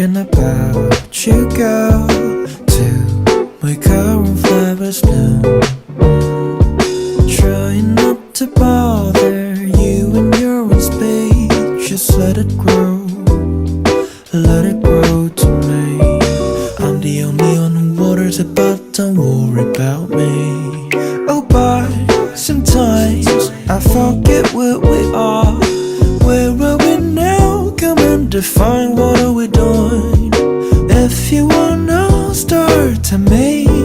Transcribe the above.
thinking about you, girl. Till my current flowers bloom. Trying not to bother you in your own space. Just let it grow to me. I'm the only one who waters it, but don't worry about me. Oh, but sometimes I forget where we are. Where are we now? Come and define, what are we doing? If you wanna start to make